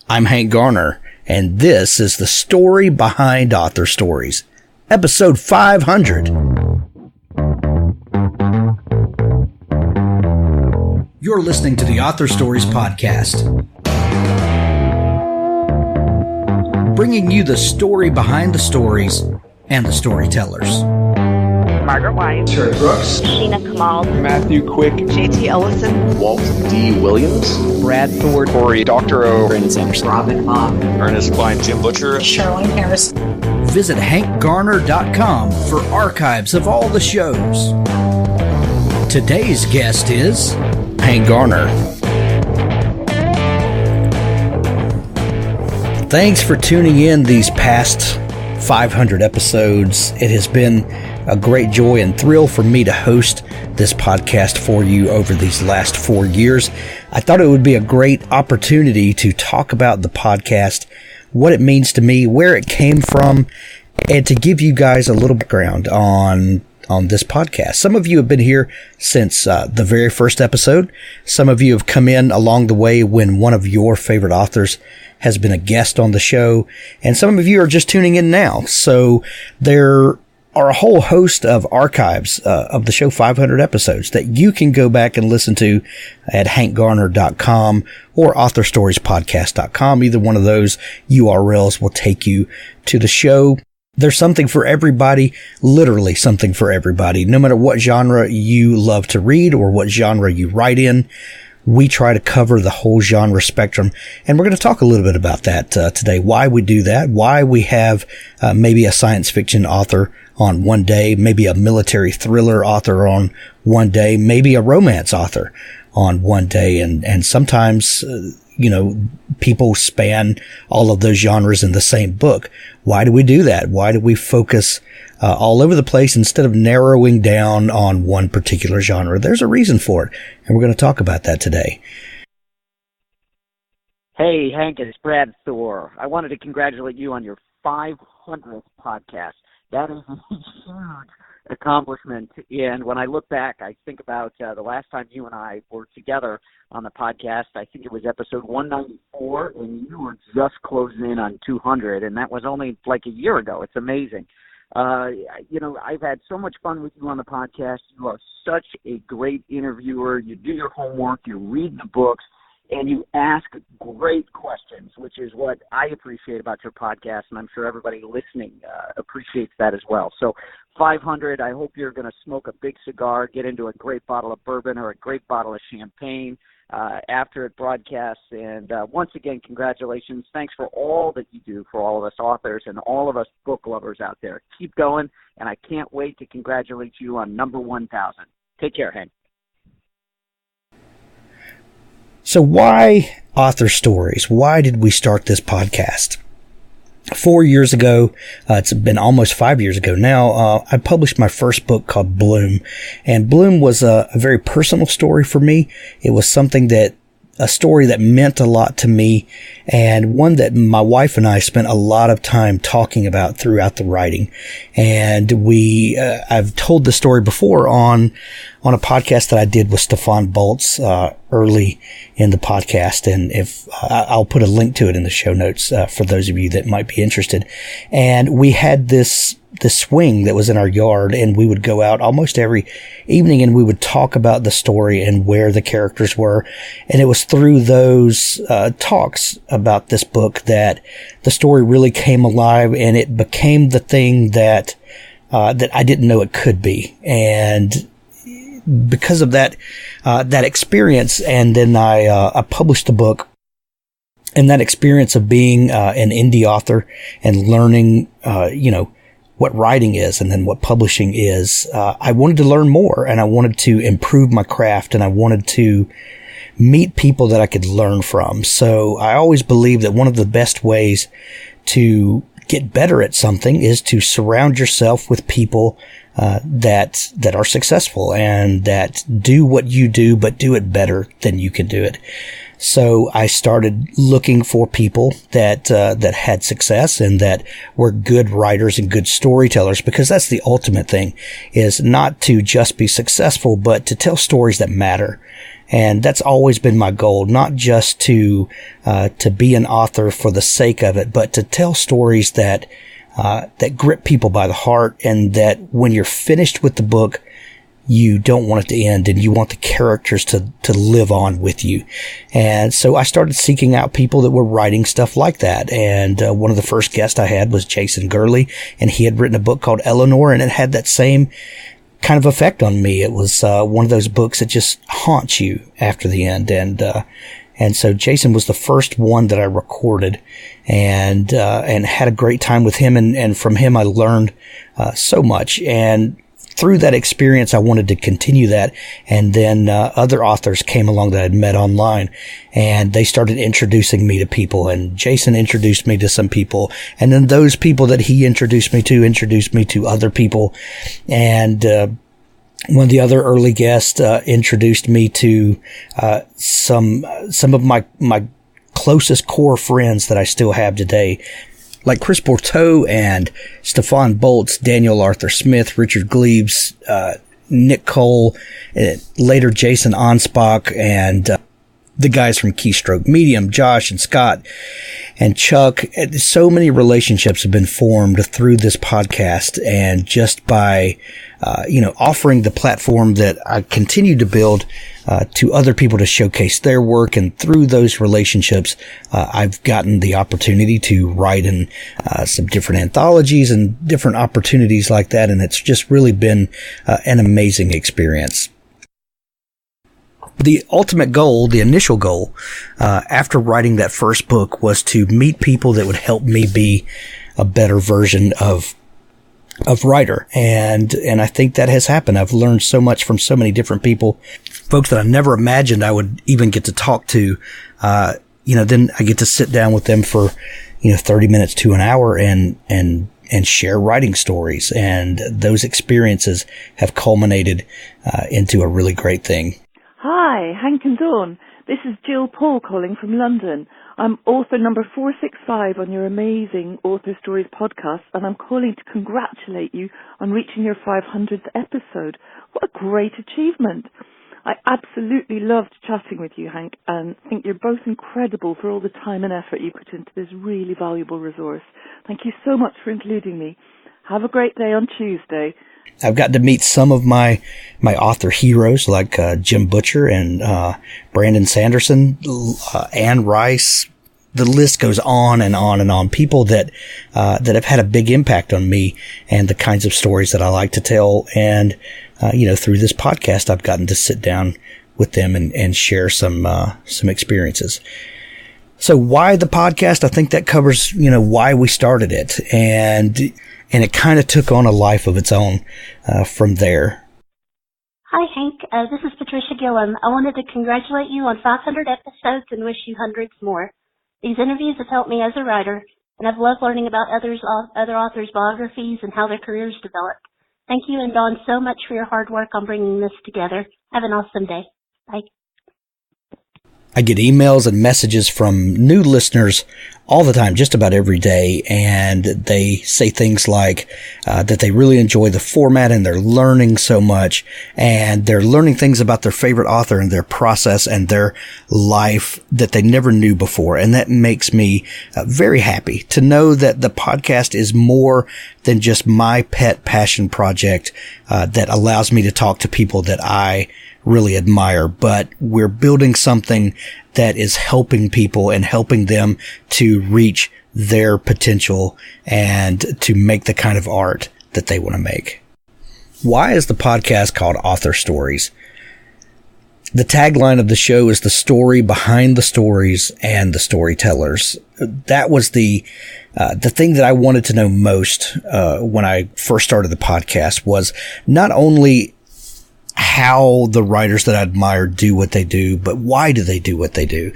I'm Hank Garner, and this is the story behind author stories, episode 500. You're listening to the Author Stories Podcast, bringing you the story behind the stories and the storytellers. Margaret White, Terry Brooks, Sheena Kamal, Matthew Quick, J.T. Ellison, Walt D. Williams, Brad Thor, Corey, Dr. O, Brandon Sanderson, Robin Mott, Ernest Klein, Jim Butcher, Sherwin Harris. Visit hankgarner.com for archives of all the shows. Today's guest is Hank Garner. Thanks for tuning in these past 500 episodes. It has been a great joy and thrill for me to host this podcast for you over these last 4 years. I thought it would be a great opportunity to talk about the podcast, what it means to me, where it came from, and to give you guys a little background on this podcast. Some of you have been here since the very first episode. Some of you have come in along the way when one of your favorite authors has been a guest on the show, and some of you are just tuning in now. So there are a whole host of archives of the show 500 episodes that you can go back and listen to at hankgarner.com or authorstoriespodcast.com. Either one of those URLs will take you to the show. There's something for everybody, literally something for everybody. No matter what genre you love to read or what genre you write in, we try to cover the whole genre spectrum. And we're going to talk a little bit about that today, why we do that, why we have maybe a science fiction author on one day, maybe a military thriller author on one day, maybe a romance author on one day. And sometimes, people span all of those genres in the same book. Why do we do that? Why do we focus all over the place instead of narrowing down on one particular genre? There's a reason for it, and we're going to talk about that today. Hey, Hank, it's Brad Thor. I wanted to congratulate you on your 500th podcast. That is a huge accomplishment. And when I look back, I think about the last time you and I were together on the podcast. I think it was episode 194, and you were just closing in on 200, and that was only like a year ago. It's amazing. I've had so much fun with you on the podcast. You are such a great interviewer. You do your homework, you read the books, and you ask great questions, which is what I appreciate about your podcast, and I'm sure everybody listening appreciates that as well. So 500, I hope you're going to smoke a big cigar, get into a great bottle of bourbon or a great bottle of champagne after it broadcasts. And once again, congratulations. Thanks for all that you do for all of us authors and all of us book lovers out there. Keep going, and I can't wait to congratulate you on number 1,000. Take care, Hank. So why author stories? Why did we start this podcast? 4 years ago, it's been almost 5 years ago now, I published my first book called Bloom. And Bloom was a very personal story for me. It was a story that meant a lot to me, and one that my wife and I spent a lot of time talking about throughout the writing. And I've told the story before on a podcast that I did with Stefan Boltz, early in the podcast. And if I'll put a link to it in the show notes, for those of you that might be interested. And we had this swing that was in our yard, and we would go out almost every evening and we would talk about the story and where the characters were. And it was through those talks about this book that the story really came alive, and it became the thing that I didn't know it could be. And because of that experience, and then I published the book. And that experience of being an indie author and learning, what writing is and then what publishing is, I wanted to learn more, and I wanted to improve my craft, and I wanted to meet people that I could learn from. So I always believe that one of the best ways to get better at something is to surround yourself with people that are successful and that do what you do, but do it better than you can do it. So I started looking for people that had success and that were good writers and good storytellers, because that's the ultimate thing, is not to just be successful, but to tell stories that matter. And that's always been my goal, not just to be an author for the sake of it, but to tell stories that grip people by the heart, and that when you're finished with the book, you don't want it to end, and you want the characters to live on with you. And so I started seeking out people that were writing stuff like that. And one of the first guests I had was Jason Gurley, and he had written a book called Eleanor, and it had that same kind of effect on me. It was one of those books that just haunts you after the end. And so Jason was the first one that I recorded, and had a great time with him. And from him, I learned so much. And through that experience, I wanted to continue that. And then other authors came along that I'd met online, and they started introducing me to people. And Jason introduced me to some people. And then those people that he introduced me to other people. And one of the other early guests introduced me to some of my closest core friends that I still have today, like Chris Borteau and Stefan Boltz, Daniel Arthur Smith, Richard Glebes, Nick Cole, later Jason Onspach, and the guys from Keystroke Medium, Josh and Scott and Chuck. So many relationships have been formed through this podcast, and just by offering the platform that I continue to build to other people to showcase their work. And through those relationships, I've gotten the opportunity to write in some different anthologies and different opportunities like that. And it's just really been an amazing experience. The ultimate goal, the initial goal, after writing that first book, was to meet people that would help me be a better version of writer. And I think that has happened. I've learned so much from so many different people, folks that I never imagined I would even get to talk to. Then I get to sit down with them for, 30 minutes to an hour and share writing stories. And those experiences have culminated into a really great thing. Hi, Hank and Dawn. This is Gill Paul calling from London. I'm author number 465 on your amazing Author Stories podcast, and I'm calling to congratulate you on reaching your 500th episode. What a great achievement. I absolutely loved chatting with you, Hank, and think you're both incredible for all the time and effort you put into this really valuable resource. Thank you so much for including me. Have a great day on Tuesday. I've gotten to meet some of my author heroes, like Jim Butcher and Brandon Sanderson, Anne Rice. The list goes on and on and on. People that have had a big impact on me and the kinds of stories that I like to tell. And through this podcast, I've gotten to sit down with them and share some experiences. So why the podcast? I think that covers why we started it, and it kind of took on a life of its own from there. Hi, Hank. This is Patricia Gilliam. I wanted to congratulate you on 500 episodes and wish you hundreds more. These interviews have helped me as a writer, and I've loved learning about other authors' biographies and how their careers developed. Thank you and Dawn so much for your hard work on bringing this together. Have an awesome day. Bye. I get emails and messages from new listeners all the time, just about every day, and they say things like that they really enjoy the format and they're learning so much, and they're learning things about their favorite author and their process and their life that they never knew before. And that makes me very happy to know that the podcast is more than just my pet passion project that allows me to talk to people that I really admire, but we're building something that is helping people and helping them to reach their potential and to make the kind of art that they want to make. Why is the podcast called Author Stories? The tagline of the show is the story behind the stories and the storytellers. That was the thing that I wanted to know most when I first started the podcast, was not only how the writers that I admire do what they do, but why do they do what they do?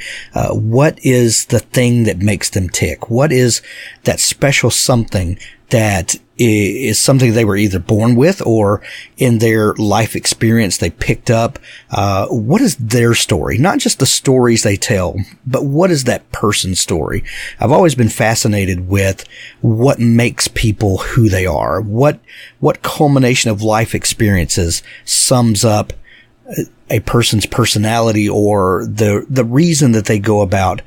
What is the thing that makes them tick? What is that special something that is something they were either born with or in their life experience they picked up? What is their story? Not just the stories they tell, but what is that person's story? I've always been fascinated with what makes people who they are. What culmination of life experiences sums up a person's personality or the reason that they go about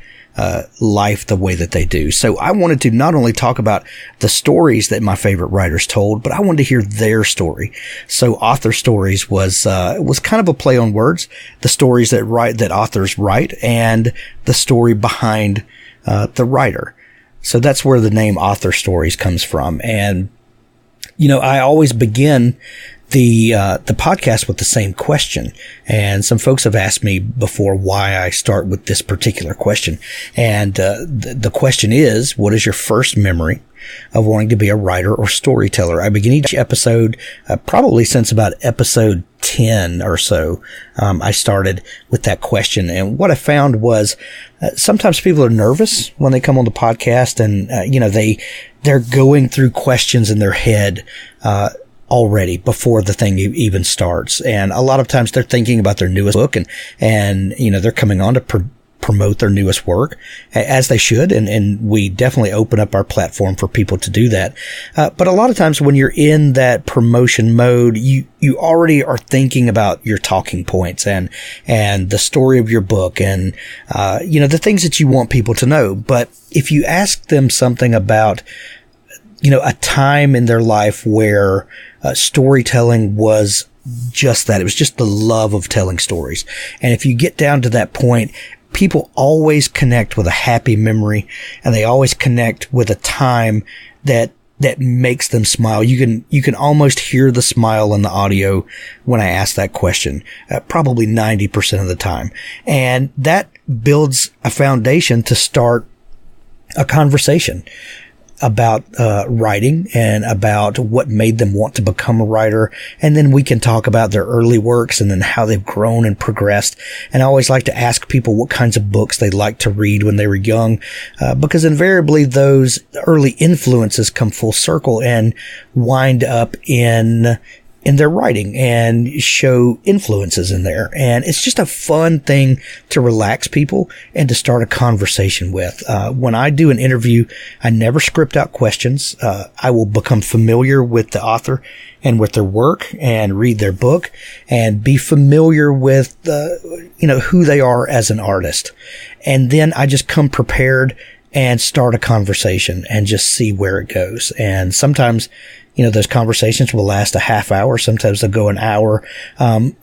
life the way that they do. So I wanted to not only talk about the stories that my favorite writers told, but I wanted to hear their story. So author stories was kind of a play on words, the stories that authors write and the story behind the writer. So that's where the name Author Stories comes from. And I always begin the podcast with the same question. And some folks have asked me before why I start with this particular question. And the question is, what is your first memory of wanting to be a writer or storyteller? I begin each episode, probably since about episode 10 or so. I started with that question. And what I found was sometimes people are nervous when they come on the podcast and, they're going through questions in their head, already before the thing even starts. And a lot of times they're thinking about their newest book and they're coming on to promote their newest work, as they should. And we definitely open up our platform for people to do that. But a lot of times when you're in that promotion mode, you already are thinking about your talking points and the story of your book and, the things that you want people to know. But if you ask them something about, a time in their life where storytelling was just that. It was just the love of telling stories. And if you get down to that point, people always connect with a happy memory and they always connect with a time that makes them smile. You can almost hear the smile in the audio when I ask that question, probably 90% of the time. And that builds a foundation to start a conversation about writing and about what made them want to become a writer. And then we can talk about their early works and then how they've grown and progressed. And I always like to ask people what kinds of books they like to read when they were young, because invariably those early influences come full circle and wind up in their writing and show influences in there. And it's just a fun thing to relax people and to start a conversation with. When I do an interview, I never script out questions. I will become familiar with the author and with their work and read their book and be familiar with, who they are as an artist. And then I just come prepared and start a conversation and just see where it goes. And sometimes, those conversations will last a half hour. Sometimes they'll go an hour.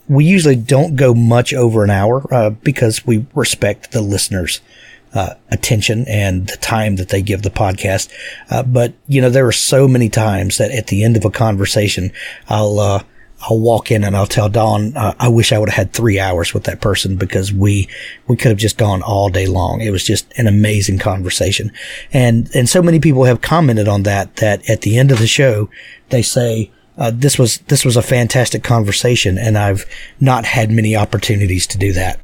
We usually don't go much over an hour, because we respect the listeners' attention and the time that they give the podcast. But there are so many times that at the end of a conversation, I'll walk in and I'll tell Dawn, I wish I would have had 3 hours with that person because we could have just gone all day long. It was just an amazing conversation. And so many people have commented on that at the end of the show, they say, this was a fantastic conversation and I've not had many opportunities to do that.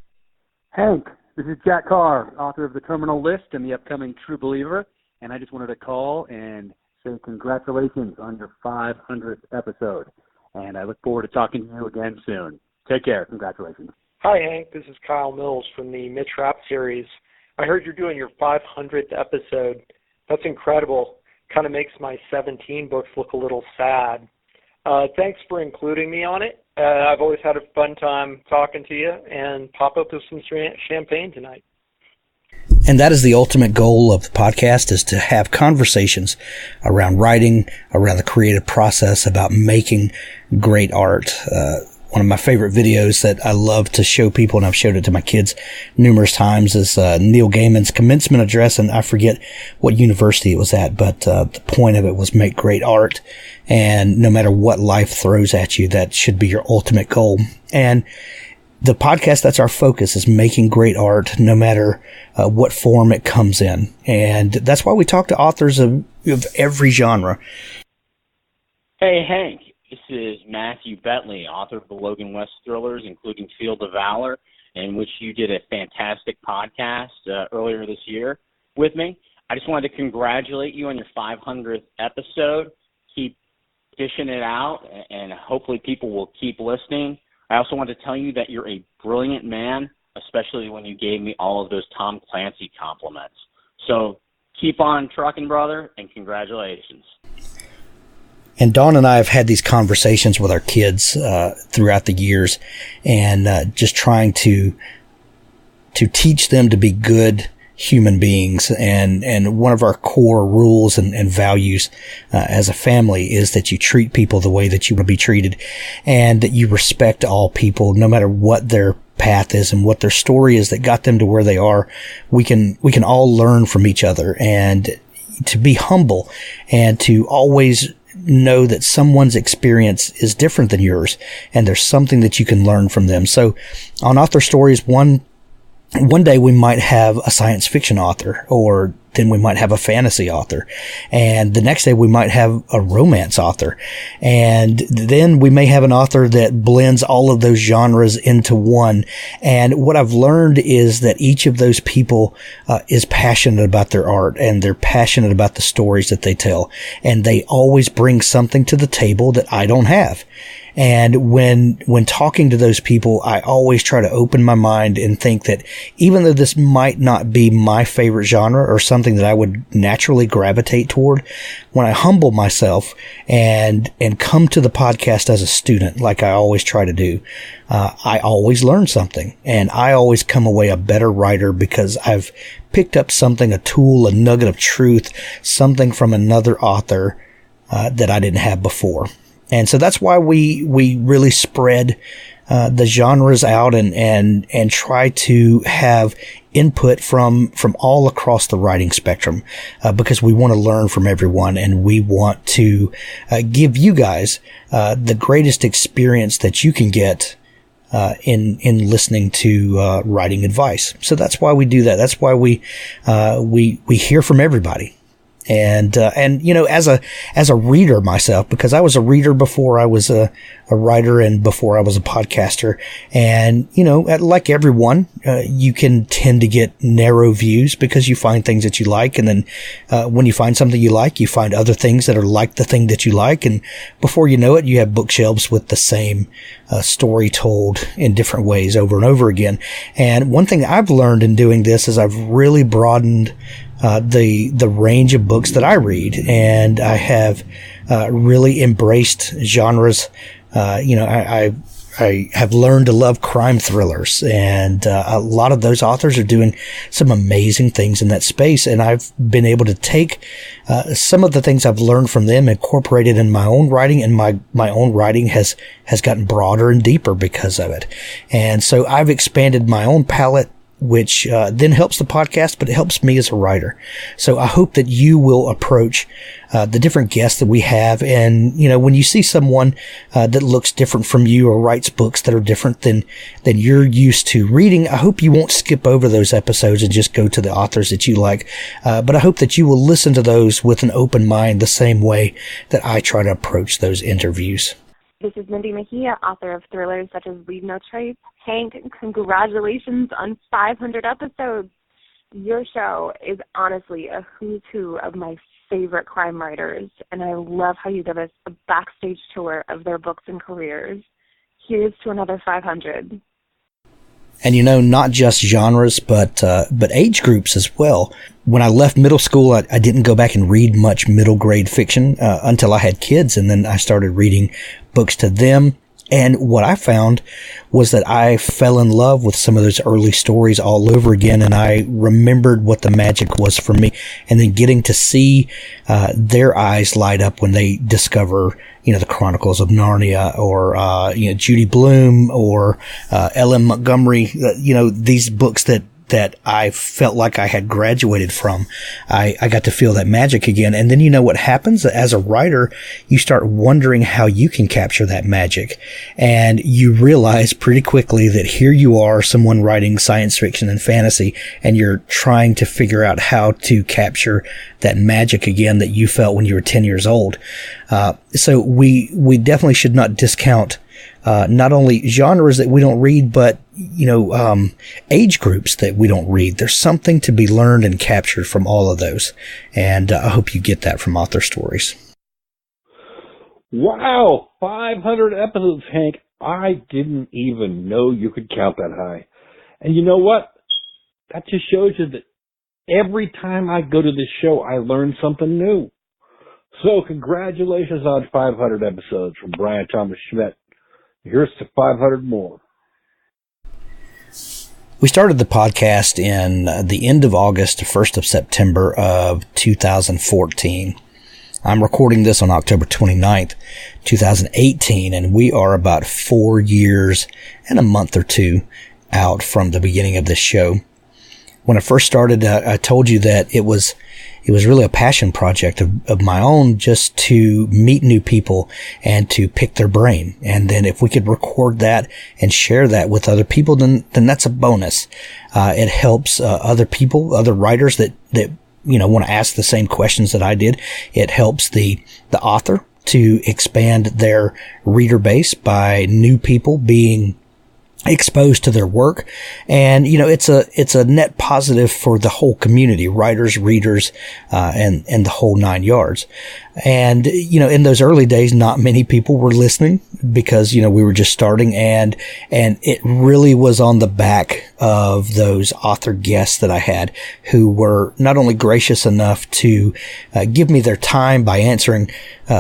Hank, this is Jack Carr, author of The Terminal List and the upcoming True Believer. And I just wanted to call and say congratulations on your 500th episode. And I look forward to talking to you again soon. Take care. Congratulations. Hi, Hank. This is Kyle Mills from the Mitch Rapp series. I heard you're doing your 500th episode. That's incredible. Kind of makes my 17 books look a little sad. Thanks for including me on it. I've always had a fun time talking to you, and pop up with some champagne tonight. And that is the ultimate goal of the podcast, is to have conversations around writing, around the creative process, about making great art. One of my favorite videos that I love to show people, and I've showed it to my kids numerous times, is Neil Gaiman's commencement address, and I forget what university it was at, but the point of it was make great art. And no matter what life throws at you, that should be your ultimate goal. And the podcast, that's our focus, is making great art, no matter what form it comes in. And that's why we talk to authors of every genre. Hey, Hank. This is Matthew Betley, author of the Logan West thrillers, including Field of Valor, in which you did a fantastic podcast earlier this year with me. I just wanted to congratulate you on your 500th episode. Keep dishing it out, and hopefully people will keep listening. I also want to tell you that you're a brilliant man, especially when you gave me all of those Tom Clancy compliments. So keep on trucking, brother, and congratulations. And Dawn and I have had these conversations with our kids throughout the years, and just trying to teach them to be good human beings. And one of our core rules and values as a family is that you treat people the way that you want to be treated, and that you respect all people, no matter what their path is and what their story is that got them to where they are. We can all learn from each other, and to be humble and to always know that someone's experience is different than yours, and there's something that you can learn from them. So on Author Stories, one day we might have a science fiction author, or then we might have a fantasy author, and the next day we might have a romance author, and then we may have an author that blends all of those genres into one. And what I've learned is that each of those people is passionate about their art, and they're passionate about the stories that they tell, and they always bring something to the table that I don't have. And when talking to those people, I always try to open my mind and think that even though this might not be my favorite genre or something that I would naturally gravitate toward, when I humble myself and come to the podcast as a student, like I always try to do, I always learn something, and I always come away a better writer because I've picked up something, a tool, a nugget of truth, something from another author that I didn't have before. And so that's why we really spread the genres out and try to have input from all across the writing spectrum, because we want to learn from everyone, and we want to give you guys the greatest experience that you can get in listening to writing advice. So that's why we do that. That's why we hear from everybody. And you know, as a reader myself, because I was a reader before I was a writer and before I was a podcaster. And, you know, like everyone, you can tend to get narrow views because you find things that you like. And then, when you find something you like, you find other things that are like the thing that you like. And before you know it, you have bookshelves with the same, story told in different ways over and over again. And one thing I've learned in doing this is I've really broadened the range of books that I read, and I have really embraced genres. You know, I have learned to love crime thrillers, and a lot of those authors are doing some amazing things in that space, and I've been able to take some of the things I've learned from them, incorporate it in my own writing, and my own writing has gotten broader and deeper because of it. And so I've expanded my own palette, which then helps the podcast, but it helps me as a writer. So I hope that you will approach the different guests that we have. And, you know, when you see someone that looks different from you or writes books that are different than you're used to reading, I hope you won't skip over those episodes and just go to the authors that you like. But I hope that you will listen to those with an open mind, the same way that I try to approach those interviews. This is Mindy Mejia, author of thrillers such as Leave No Trace. Hank, congratulations on 500 episodes. Your show is honestly a who's who of my favorite crime writers, and I love how you give us a backstage tour of their books and careers. Here's to another 500. And, you know, not just genres, but age groups as well. When I left middle school, I didn't go back and read much middle grade fiction until I had kids, and then I started reading books to them. And what I found was that I fell in love with some of those early stories all over again, and I remembered what the magic was for me. And then getting to see their eyes light up when they discover, you know, the Chronicles of Narnia, or you know, Judy Blume, or L.M. Montgomery, you know, these books that I felt like I had graduated from. I got to feel that magic again. And then you know what happens? As a writer, you start wondering how you can capture that magic. And you realize pretty quickly that here you are, someone writing science fiction and fantasy, and you're trying to figure out how to capture that magic again that you felt when you were 10 years old. So we definitely should not discount not only genres that we don't read, but, you know, age groups that we don't read. There's something to be learned and captured from all of those. And I hope you get that from Author Stories. Wow, 500 episodes, Hank. I didn't even know you could count that high. And you know what? That just shows you that every time I go to this show, I learn something new. So congratulations on 500 episodes from Bryan Thomas Schmidt. Here's to 500 more. We started the podcast in the end of August, 1st of September of 2014. I'm recording this on October 29th, 2018, and we are about 4 years and a month or two out from the beginning of this show. When I first started, I told you that it was really a passion project of my own, just to meet new people and to pick their brain. And then if we could record that and share that with other people, then that's a bonus. It helps other people, other writers that want to ask the same questions that I did. It helps the author to expand their reader base by new people being exposed to their work. And, it's a net positive for the whole community, writers, readers, and the whole 9 yards. And, in those early days, not many people were listening because, we were just starting, and it really was on the back of those author guests that I had, who were not only gracious enough to give me their time by answering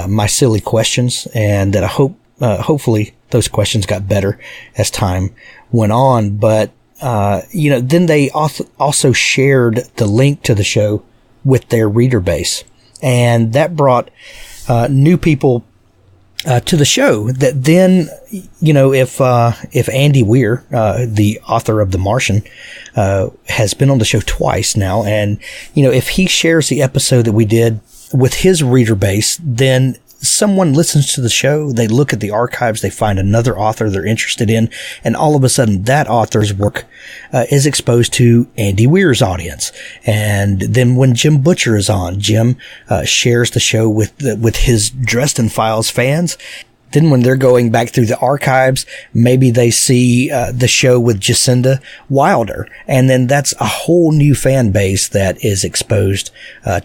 my silly questions, and that I hopefully those questions got better as time went on. But, then they also shared the link to the show with their reader base. And that brought new people to the show that then, if Andy Weir, the author of The Martian, has been on the show twice now, and, if he shares the episode that we did with his reader base, then someone listens to the show, they look at the archives, they find another author they're interested in, and all of a sudden that author's work is exposed to Andy Weir's audience. And then when Jim Butcher is on, Jim shares the show with his Dresden Files fans. Then when they're going back through the archives, maybe they see the show with Jacinda Wilder. And then that's a whole new fan base that is exposed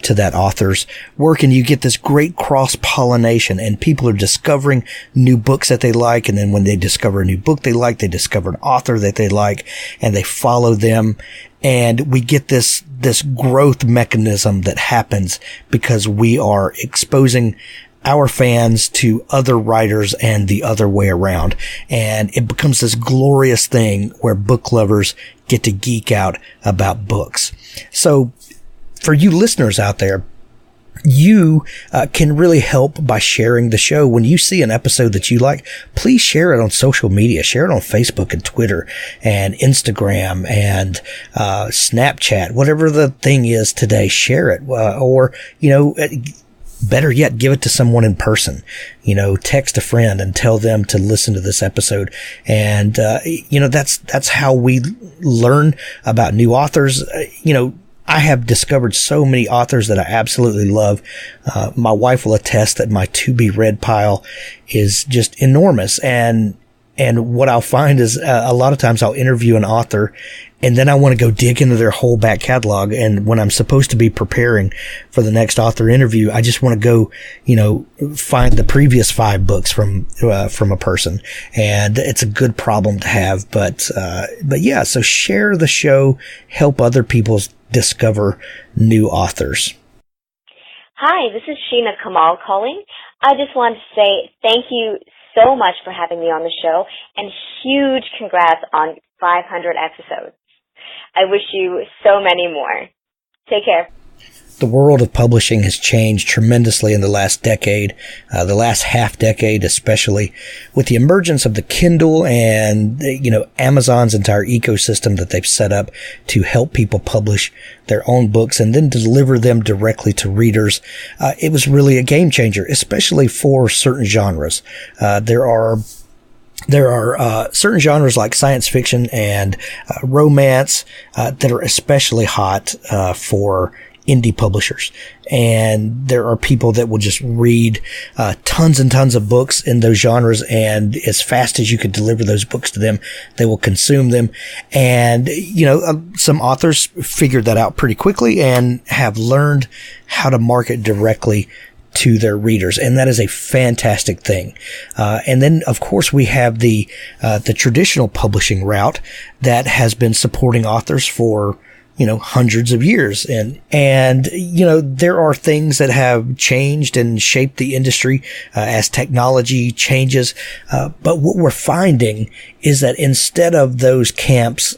to that author's work. And you get this great cross-pollination, and people are discovering new books that they like. And then when they discover a new book they like, they discover an author that they like, and they follow them. And we get this growth mechanism that happens because we are exposing our fans to other writers and the other way around. And it becomes this glorious thing where book lovers get to geek out about books. So for you listeners out there, you can really help by sharing the show. When you see an episode that you like, please share it on social media. Share it on Facebook and Twitter and Instagram and Snapchat, whatever the thing is today. Share it, or better yet, give it to someone in person. Text a friend and tell them to listen to this episode. And, that's how we learn about new authors. I have discovered so many authors that I absolutely love. My wife will attest that my to be read pile is just enormous. And what I'll find is a lot of times I'll interview an author, and then I want to go dig into their whole back catalog. And when I'm supposed to be preparing for the next author interview, I just want to go, find the previous 5 books from a person. And it's a good problem to have. But yeah, so share the show, help other people discover new authors. Hi, this is Sheena Kamal calling. I just wanted to say thank you so much for having me on the show, and huge congrats on 500 episodes. I wish you so many more. Take care. The world of publishing has changed tremendously in the last decade, the last half decade especially, with the emergence of the Kindle and, Amazon's entire ecosystem that they've set up to help people publish their own books and then deliver them directly to readers. It was really a game changer, especially for certain genres. There are certain genres like science fiction and romance that are especially hot for indie publishers. And there are people that will just read tons and tons of books in those genres, and as fast as you could deliver those books to them, they will consume them. And, some authors figured that out pretty quickly and have learned how to market directly to their readers, and that is a fantastic thing. And then, of course, we have the traditional publishing route that has been supporting authors for hundreds of years. And there are things that have changed and shaped the industry as technology changes. But what we're finding is that instead of those camps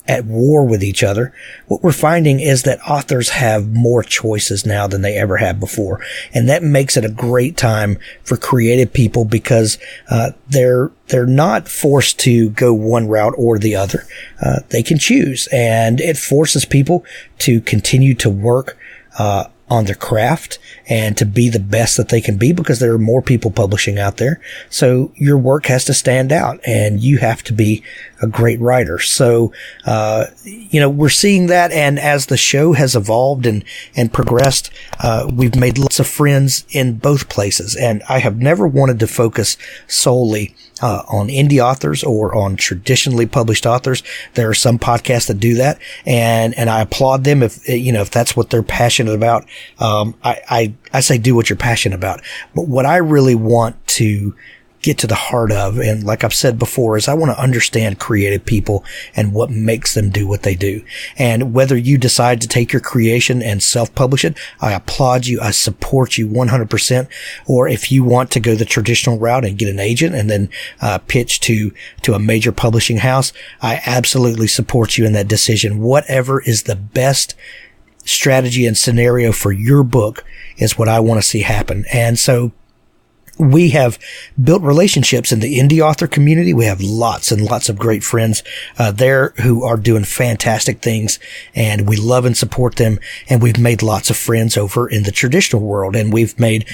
at war with each other, what we're finding is that authors have more choices now than they ever have before. And that makes it a great time for creative people because they're not forced to go one route or the other. They can choose, and it forces people to continue to work on their craft and to be the best that they can be because there are more people publishing out there. So your work has to stand out and you have to be a great writer. So, we're seeing that. And as the show has evolved and progressed, we've made lots of friends in both places. And I have never wanted to focus solely on indie authors or on traditionally published authors. There are some podcasts that do that, and I applaud them if that's what they're passionate about. I say do what you're passionate about. But what I really want to get to the heart of, and like I've said before, is I want to understand creative people and what makes them do what they do. And whether you decide to take your creation and self-publish it, I applaud you. I support you 100%. Or if you want to go the traditional route and get an agent and then pitch to a major publishing house, I absolutely support you in that decision. Whatever is the best strategy and scenario for your book is what I want to see happen. And so we have built relationships in the indie author community. We have lots and lots of great friends there who are doing fantastic things, and we love and support them. And we've made lots of friends over in the traditional world, and we've made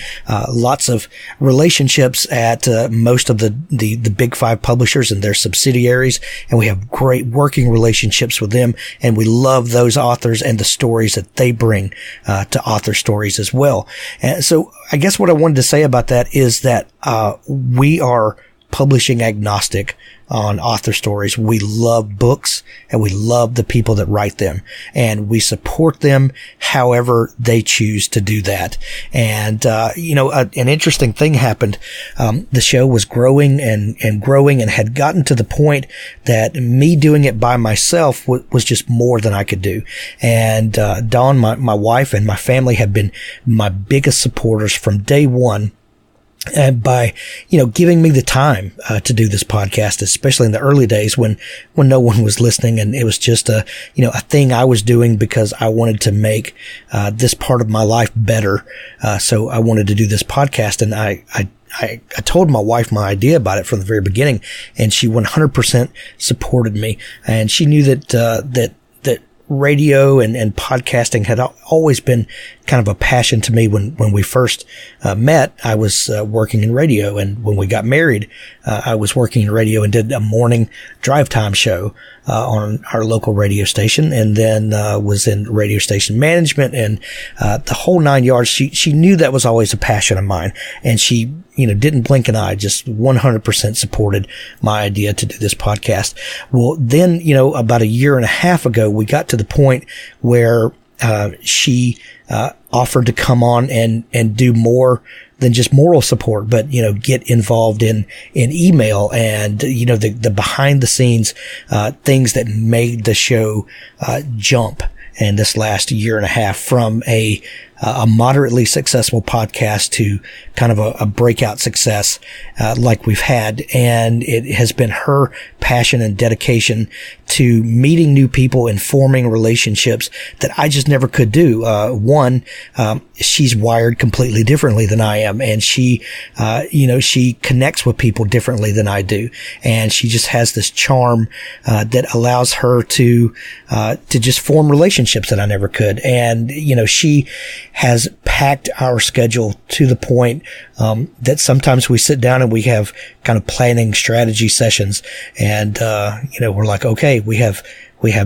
lots of relationships at most of the big five publishers and their subsidiaries, and we have great working relationships with them. And we love those authors and the stories that they bring to Author Stories as well. And so I guess what I wanted to say about that is that we are publishing agnostic on Author Stories. We love books and we love the people that write them, and we support them however they choose to do that. And an interesting thing happened. The show was growing and growing and had gotten to the point that me doing it by myself was just more than I could do. And Dawn, my wife, and my family have been my biggest supporters from day one. And by, giving me the time to do this podcast, especially in the early days when no one was listening, and it was just a thing I was doing because I wanted to make this part of my life better. So I wanted to do this podcast, and I told my wife my idea about it from the very beginning, and she 100% supported me. And she knew that radio and podcasting had always been kind of a passion to me. When we first met, I was working in radio, and when we got married, I was working in radio and did a morning drive time show on our local radio station, and then was in radio station management and the whole 9 yards. She knew that was always a passion of mine, and she didn't blink an eye, just 100% supported my idea to do this podcast. Well, then, about a year and a half ago, we got to the point where she offered to come on and do more than just moral support, but, get involved in email and, the behind the scenes, things that made the show, jump in this last year and a half from a moderately successful podcast to kind of a breakout success, like we've had. And it has been her passion and dedication to meeting new people and forming relationships that I just never could do. She's wired completely differently than I am. And she connects with people differently than I do. And she just has this charm, that allows her to just form relationships that I never could. And, she has packed our schedule to the point that sometimes we sit down and we have kind of planning strategy sessions, and we're like, okay, we have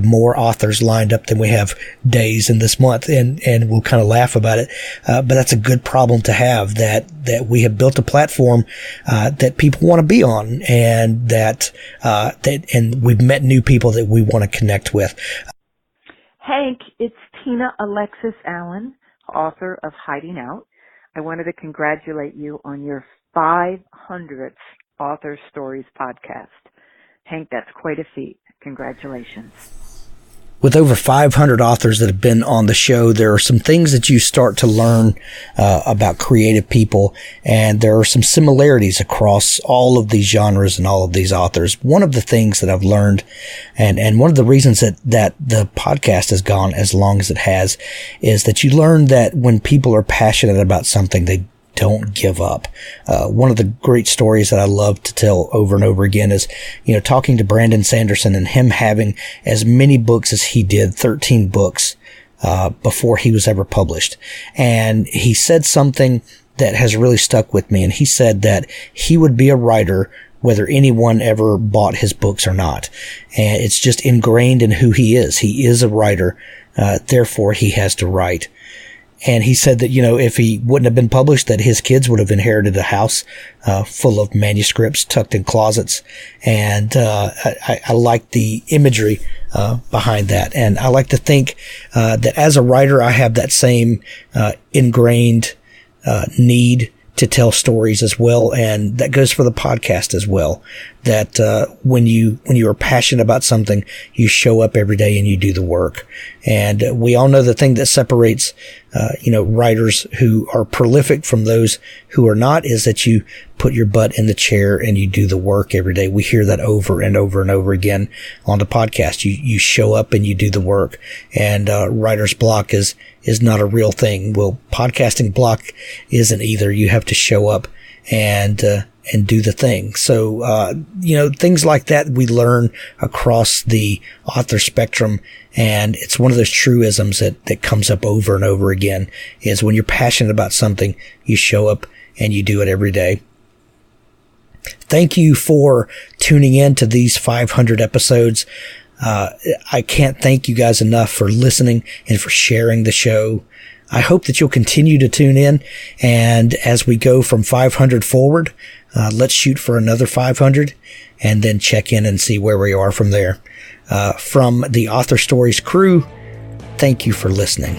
more authors lined up than we have days in this month, and we'll kind of laugh about it, but that's a good problem to have, that we have built a platform that people want to be on, and that we've met new people that we want to connect with. Hank, it's Tina Alexis Allen, author of Hiding Out. I wanted to congratulate you on your 500th Author Stories podcast. Hank, that's quite a feat. Congratulations. With over 500 authors that have been on the show, there are some things that you start to learn about creative people, and there are some similarities across all of these genres and all of these authors. One of the things that I've learned, and one of the reasons that the podcast has gone as long as it has, is that you learn that when people are passionate about something, they don't give up. One of the great stories that I love to tell over and over again is, talking to Brandon Sanderson and him having as many books as he did, 13 books, before he was ever published. And he said something that has really stuck with me. And he said that he would be a writer whether anyone ever bought his books or not. And it's just ingrained in who he is. He is a writer. Therefore he has to write. And he said that, if he wouldn't have been published, that his kids would have inherited a house full of manuscripts tucked in closets. And I like the imagery behind that. And I like to think that as a writer, I have that same ingrained need to tell stories as well. And that goes for the podcast as well. That when you are passionate about something, you show up every day and you do the work. And we all know the thing that separates writers who are prolific from those who are not is that you put your butt in the chair and you do the work every day. We hear that over and over and over again on the podcast. You show up and you do the work. And writer's block is not a real thing. Well, podcasting block isn't either. You have to show up and do the thing. So, things like that we learn across the author spectrum. And it's one of those truisms that comes up over and over again is when you're passionate about something, you show up and you do it every day. Thank you for tuning in to these 500 episodes. I can't thank you guys enough for listening and for sharing the show. I hope that you'll continue to tune in. And as we go from 500 forward, let's shoot for another 500 and then check in and see where we are from there. From the Author Stories crew, thank you for listening.